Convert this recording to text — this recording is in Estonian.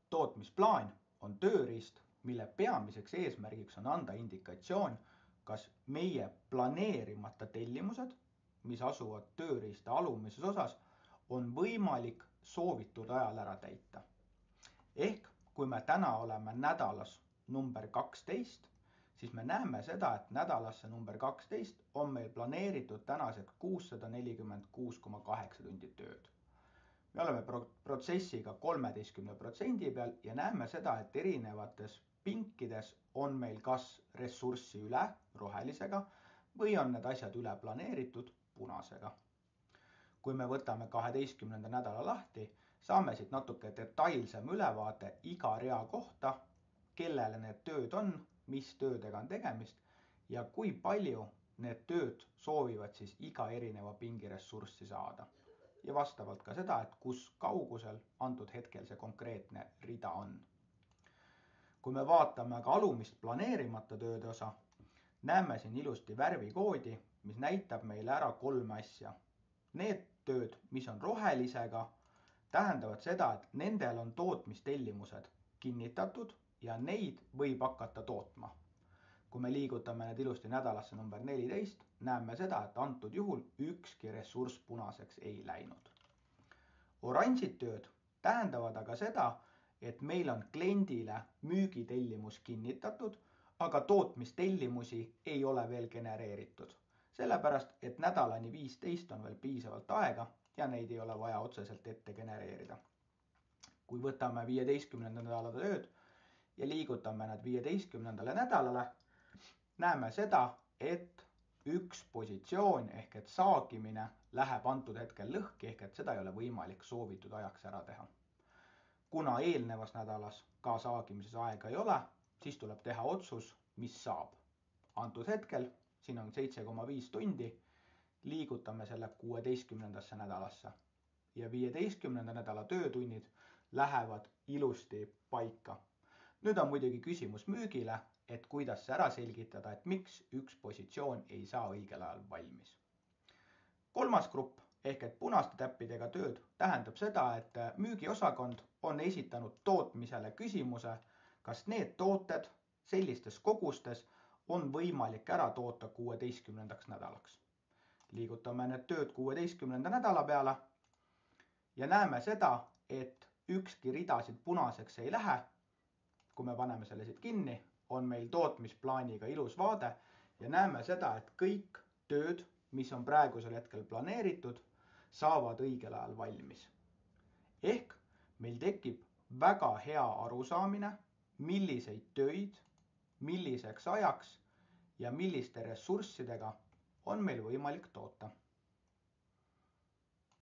Tootmisplaan on tööriist, mille peamiseks eesmärgiks on anda indikatsioon, kas meie planeerimata tellimused, mis asuvad tööriista alumises osas, on võimalik soovitud ajal ära täita. Ehk kui me täna oleme nädalas number 12, siis me näeme seda, et nädalasse number 12 on meil planeeritud tänaseks 646,8 tundi tööd. Me oleme protsessiga 13% peal ja näeme seda, et erinevates pinkides on meil kas ressurssi üle rohelisega või on need asjad üle planeeritud punasega. Kui me võtame 12. nädala lahti, saame siit natuke detailsem ülevaate iga rea kohta, kellele need tööd on, mis töödega on tegemist ja kui palju need tööd soovivad siis iga erineva pingi ressurssi saada. Ja vastavalt ka seda, et kus kaugusel antud hetkel see konkreetne rida on. Kui me vaatame aga alumist planeerimata tööde osa, näeme siin ilusti värvikoodi, mis näitab meile ära 3 asja. Need tööd, mis on rohelisega, tähendavad seda, et nendel on tootmistellimused kinnitatud ja neid võib hakata tootma. Kui me liigutame need ilusti nädalasse number 14, näeme seda, et antud juhul ükski ressurss punaseks ei läinud. Oranžid tööd tähendavad aga seda, et meil on kliendile müügitellimus kinnitatud, aga tootmistellimusi ei ole veel genereeritud. Sellepärast, et nädalani 15 on veel piisavalt aega ja neid ei ole vaja otseselt ette genereerida. Kui võtame 15. nädala tööd ja liigutame nad 15. nädalale, näeme seda, et üks positsioon ehk et saagimine läheb antud hetkel lõhki ehk et seda ei ole võimalik soovitud ajaks ära teha. Kuna eelnevas nädalas ka saagimises aega ei ole, siis tuleb teha otsus, mis saab. Antud hetkel, siin on 7,5 tundi, liigutame selle 16. nädalasse ja 15. nädala töötunnid lähevad ilusti paika. Nüüd on muidugi küsimus müügile, et kuidas see ära selgitada, et miks üks positsioon ei saa õigel ajal valmis. 3. grupp ehk et punaste täppidega tööd tähendab seda, et müügiosakond on esitanud tootmisele küsimuse, kas need tooted sellistes kogustes on võimalik ära toota 16. nädalaks. Liigutame need tööd 16. nädala peale ja näeme seda, et ükski ridasid punaseks ei lähe. Kui me paneme selle siit kinni, on meil tootmisplaaniga ilus vaade ja näeme seda, et kõik tööd, mis on praegusel hetkel planeeritud, saavad õigel ajal valmis. Ehk meil tekib väga hea arusaamine, milliseid töid, milliseks ajaks ja milliste ressurssidega on meil võimalik toota.